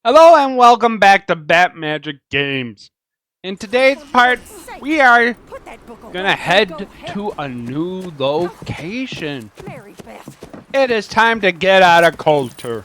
Hello and welcome back to Bat Magic Games. In today's part, we are gonna head to a new location. It is time to get out of Colter.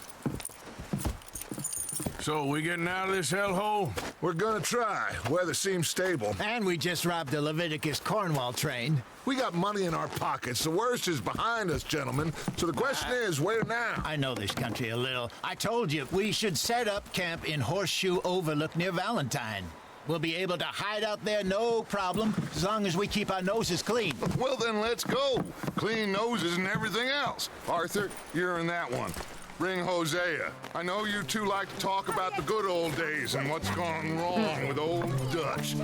So, we getting out of this hellhole? We're gonna try. Weather seems stable. And we just robbed the Leviticus Cornwall train. We got money in our pockets. The worst is behind us, gentlemen. So the question is, where now? I know this country a little. I told you, we should set up camp in Horseshoe Overlook near Valentine. We'll be able to hide out there no problem, as long as we keep our noses clean. Well, then let's go. Clean noses and everything else. Arthur, you're in that one. Ring Hosea. I know you two like to talk about the good old days and what's gone wrong with old Dutch.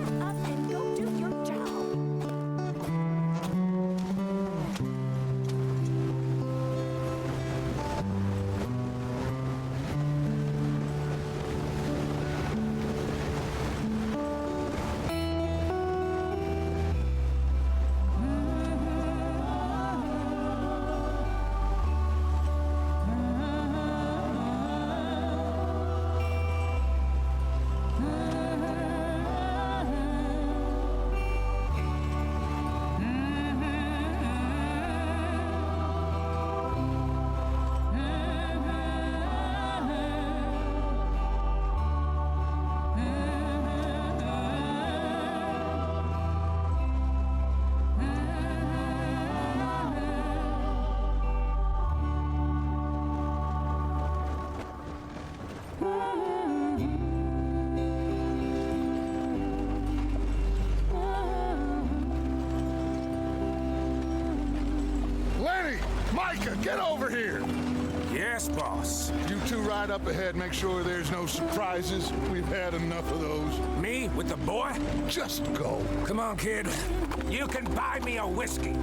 Micah, get over here! Yes, boss. You two ride up ahead, make sure there's no surprises. We've had enough of those. Me with the boy? Just go. Come on, kid. You can buy me a whiskey.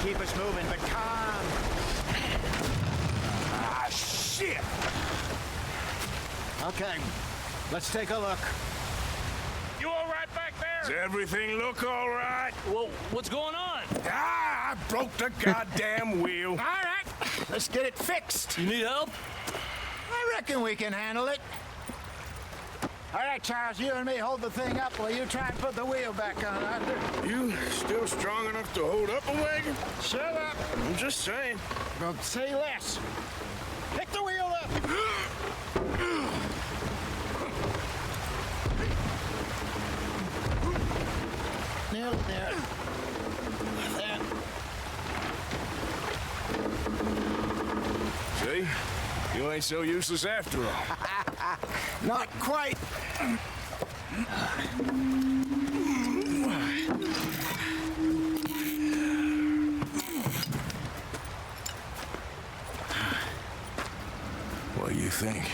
Keep us moving, but calm. Ah, shit! Okay, let's take a look. You all right back there? Does everything look all right? Well, what's going on? Ah, I broke the goddamn wheel. All right, let's get it fixed. You need help? I reckon we can handle it. All right, Charles, you and me hold the thing up while you try and put the wheel back on, Arthur. You still strong enough to hold up a wagon? Shut up. I'm just saying. Well, say less. Pick the wheel up. Nearly there. There. See? You ain't so useless after all. Not quite. What do you think?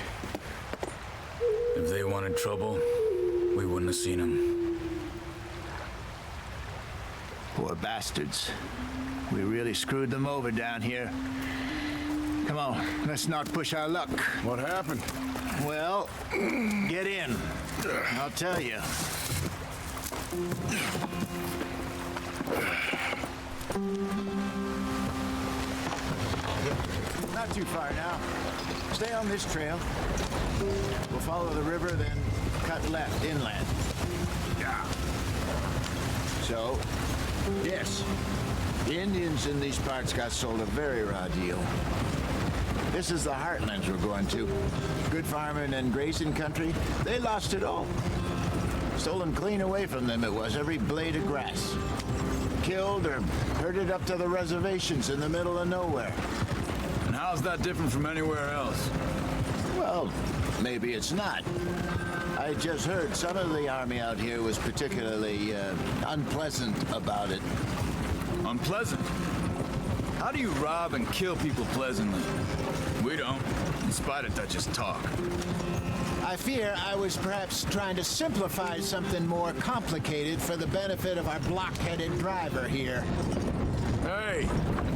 If they wanted trouble, we wouldn't have seen them. Poor bastards. We really screwed them over down here. Come on, let's not push our luck. What happened? Well, get in. I'll tell you. Not too far now. Stay on this trail. We'll follow the river, then cut left inland. Yeah. So, yes, the Indians in these parts got sold a very raw deal. This is the heartlands we're going to. Good farming and grazing country. They lost it all. Stolen clean away from them it was, every blade of grass. Killed or herded up to the reservations in the middle of nowhere. And how's that different from anywhere else? Well, Well, maybe it's not. I just heard some of the army out here was particularly unpleasant about it. Unpleasant? How do you rob and kill people pleasantly? We don't, in spite of Dutch's talk. I fear I was perhaps trying to simplify something more complicated for the benefit of our block-headed driver here. Hey,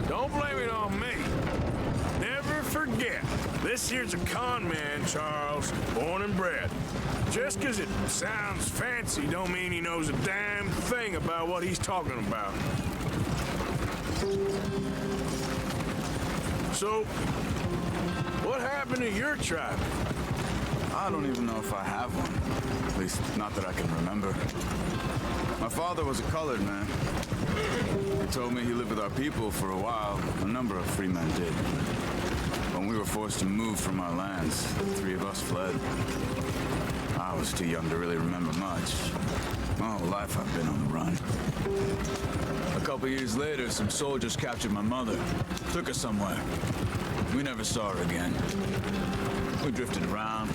don't blame it on me. Never forget, this here's a con man, Charles, born and bred. Just 'cause it sounds fancy don't mean he knows a damn thing about what he's talking about. So, what happened to your tribe? I don't even know if I have one. At least, not that I can remember. My father was a colored man. He told me he lived with our people for a while. A number of free men did. When we were forced to move from our lands, 3 of us fled. I was too young to really remember much. My whole life I've been on the run. A couple years later, some soldiers captured my mother. Took her somewhere. We never saw her again. We drifted around.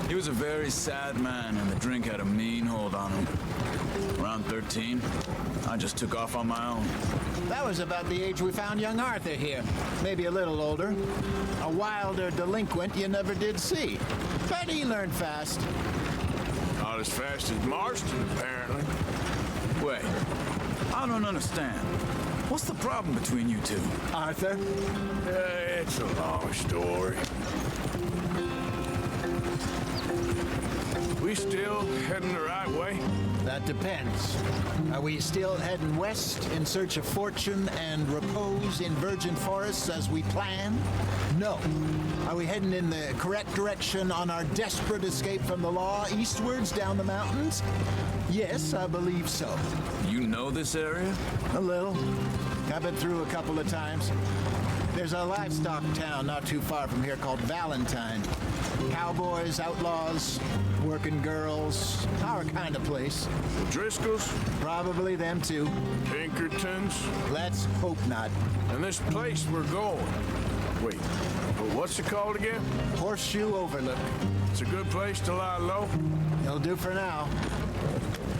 He was a very sad man, and the drink had a mean hold on him. Around 13, I just took off on my own. That was about the age we found young Arthur here. Maybe a little older. A wilder delinquent you never did see. But he learned fast. Not as fast as Marston, apparently. Wait, I don't understand. What's the problem between you two? Arthur? It's a long story. We still heading the right way? That depends. Are we still heading west in search of fortune and repose in virgin forests as we planned? No. Are we heading in the correct direction on our desperate escape from the law eastwards down the mountains? Yes, I believe so. You know this area? A little. I've been through a couple of times. There's a livestock town not too far from here called Valentine. Cowboys, outlaws, working girls, our kind of place. The Driscolls? Probably them too. Pinkertons? Let's hope not. And this place we're going. Wait, but what's it called again? Horseshoe Overlook. It's a good place to lie low? It'll do for now.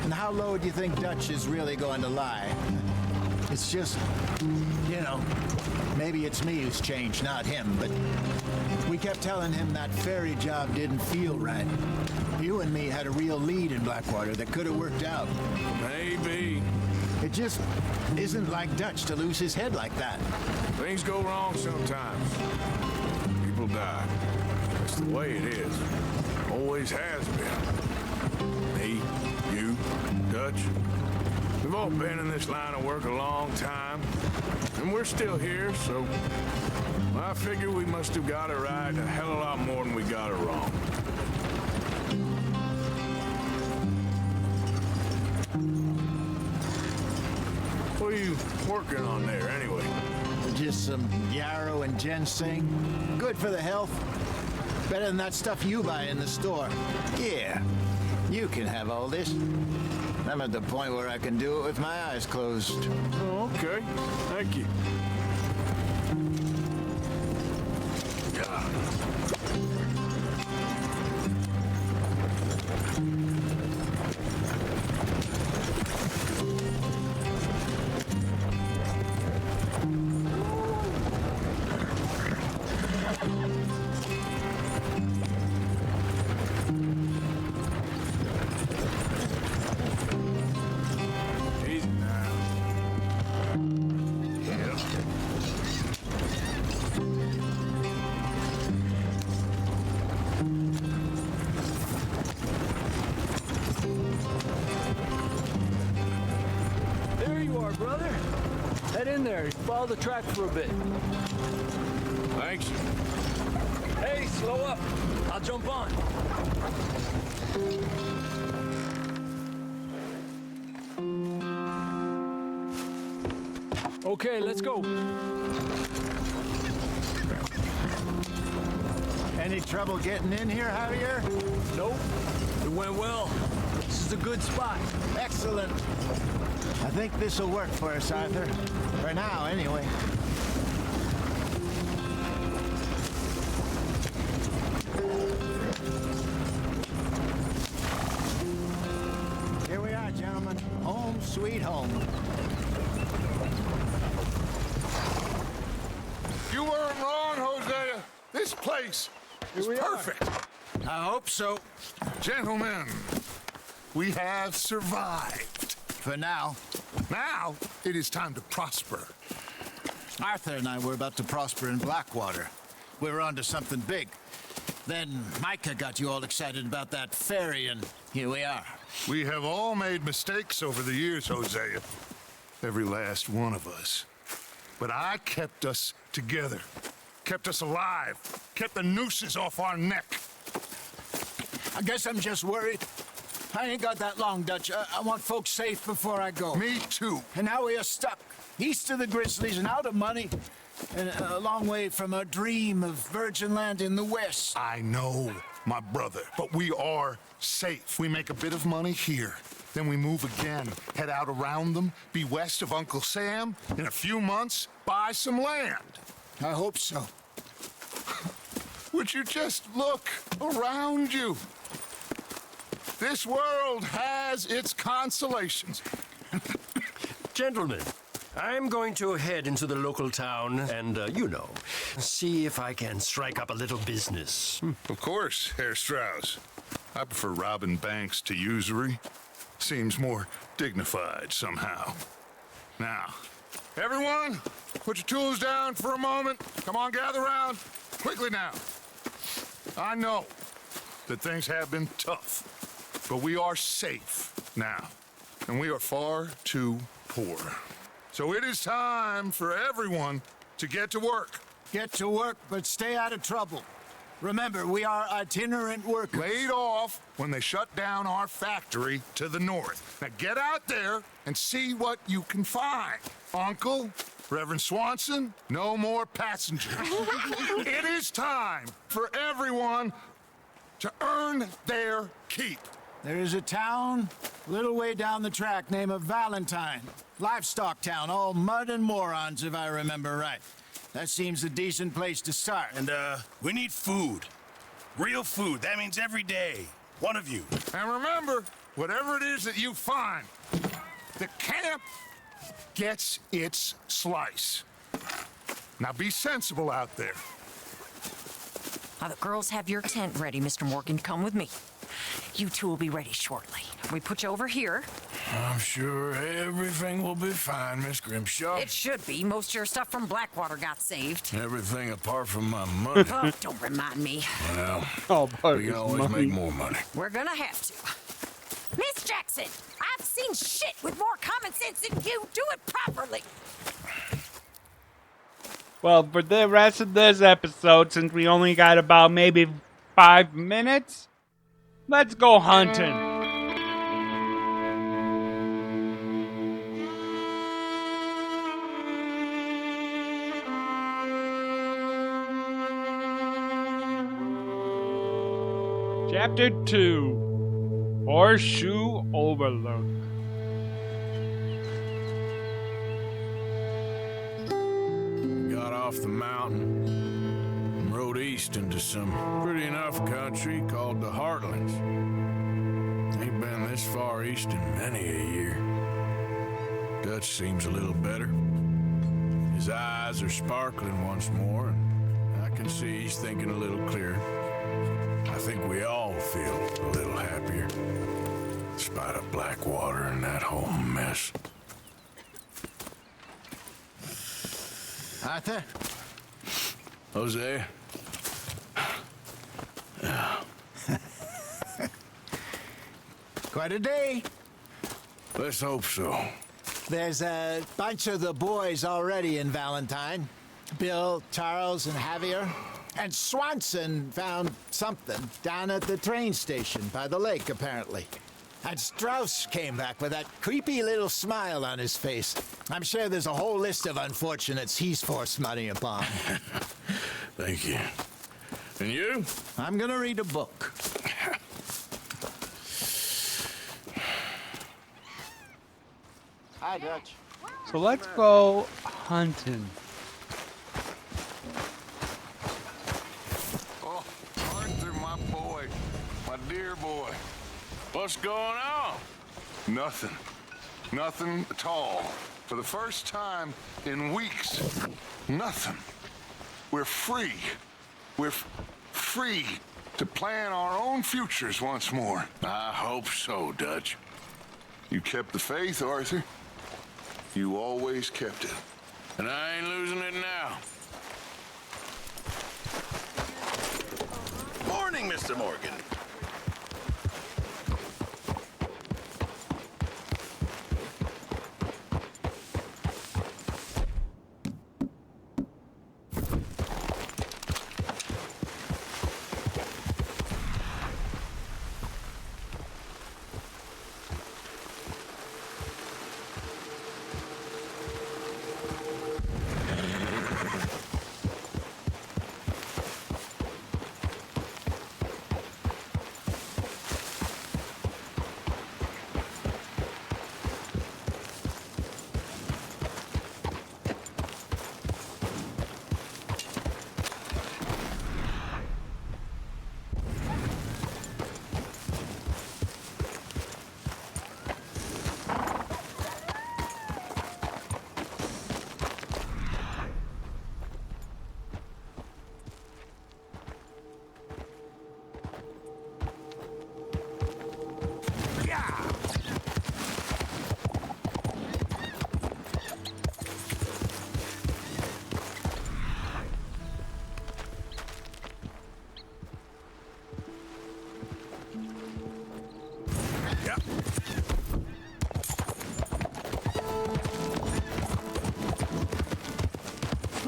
And how low do you think Dutch is really going to lie? It's just, you know, maybe it's me who's changed, not him, but we kept telling him that ferry job didn't feel right. You and me had a real lead in Blackwater that could have worked out. Maybe. It just isn't like Dutch to lose his head like that. Things go wrong sometimes. People die. That's the way it is. Always has been. Me, you, Dutch. We've all been in this line of work a long time, and we're still here, so I figure we must have got it right a hell of a lot more than we got it wrong. What are you working on there, anyway? Just some yarrow and ginseng. Good for the health. Better than that stuff you buy in the store. Yeah, you can have all this. I'm at the point where I can do it with my eyes closed. Oh, okay. Thank you. Easy now. There you are, brother. Head in there. Follow the track for a bit. Thanks. Hey, slow up. I'll jump on. Okay, let's go. Any trouble getting in here, Javier? Nope. It went well. This is a good spot. Excellent. I think this will work for us, Arthur. For now, anyway. farming. Home sweet home. You weren't wrong, Hosea. This place is perfect. I hope so. Gentlemen, we have survived. For now. Now, it is time to prosper. Arthur and I were about to prosper in Blackwater. We were onto something big. Then Micah got you all excited about that ferry, and here we are. We have all made mistakes over the years, Hosea. Every last one of us. But I kept us together. Kept us alive. Kept the nooses off our neck. I guess I'm just worried. I ain't got that long, Dutch. I want folks safe before I go. Me too. And now we are stuck. East of the Grizzlies and out of money. And a long way from a dream of virgin land in the west. I know, my brother, but we are safe. We make a bit of money here. Then we move again, head out around them, be west of Uncle Sam. In a few months, buy some land. I hope so. Would you just look around you? This world has its consolations. Gentlemen, I'm going to head into the local town and, see if I can strike up a little business. Of course, Herr Strauss. I prefer robbing banks to usury. Seems more dignified somehow. Now, everyone, put your tools down for a moment. Come on, gather round. Quickly now. I know that things have been tough, but we are safe now, and we are far too poor. So it is time for everyone to get to work. Get to work, but stay out of trouble. Remember, we are itinerant workers. Laid off when they shut down our factory to the north. Now get out there and see what you can find. Uncle, Reverend Swanson, no more passengers. It is time for everyone to earn their keep. There is a town a little way down the track named Valentine. Livestock town, all mud and morons, if I remember right. That seems a decent place to start. And, we need food. Real food. That means every day. One of you. And remember, whatever it is that you find, the camp gets its slice. Now be sensible out there. The girls have your tent ready, Mr. Morgan. Come with me. You two will be ready shortly. We put you over here. I'm sure everything will be fine, Miss Grimshaw. It should be. Most of your stuff from Blackwater got saved. Everything apart from my money. Oh, don't remind me. Well, Oh, but we can always make more money. We're gonna have to. Miss Jackson, I've seen shit with more common sense than you. Do it properly. Well, for the rest of this episode, since we only got about maybe 5 minutes, let's go hunting. Chapter 2, Horseshoe Overlook. Got off the mountain and rode east into some pretty enough country called the Heartlands. Ain't been this far east in many a year. Dutch seems a little better. His eyes are sparkling once more, and I can see he's thinking a little clearer. I think we all feel a little happier, in spite of Blackwater and that whole mess. Arthur? Jose? Quite a day. Let's hope so. There's a bunch of the boys already in Valentine. Bill, Charles, and Javier. And Swanson found something down at the train station by the lake, apparently. And Strauss came back with that creepy little smile on his face. I'm sure there's a whole list of unfortunates he's forced money upon. Thank you. And you? I'm gonna read a book. Hi, Dutch. So let's go hunting. Oh, Arthur, my boy. My dear boy. What's going on? Nothing. Nothing at all. For the first time in weeks, nothing. We're free. We're free to plan our own futures once more. I hope so, Dutch. You kept the faith, Arthur. You always kept it. And I ain't losing it now. Morning, Mr. Morgan.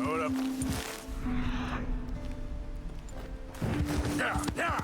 Hold up. Yeah.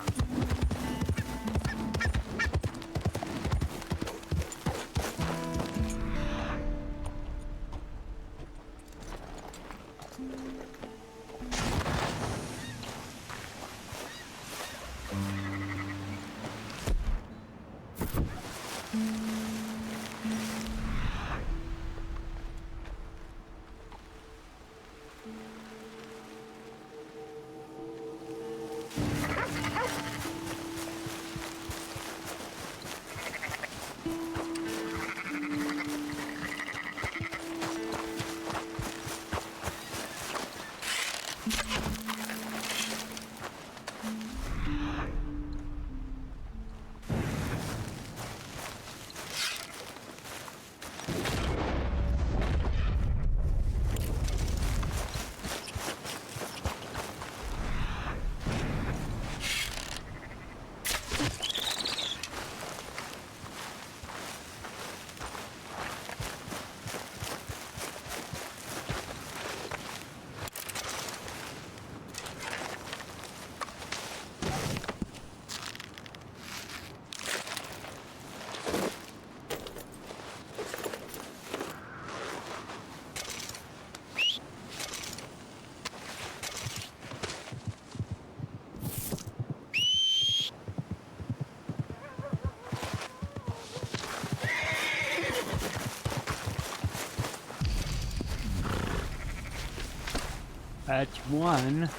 That's one.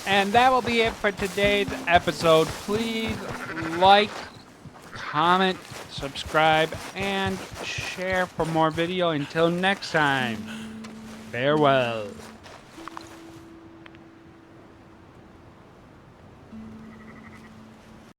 And that will be it for today's episode. Please like, comment, subscribe, and share for more video. Until next time, farewell.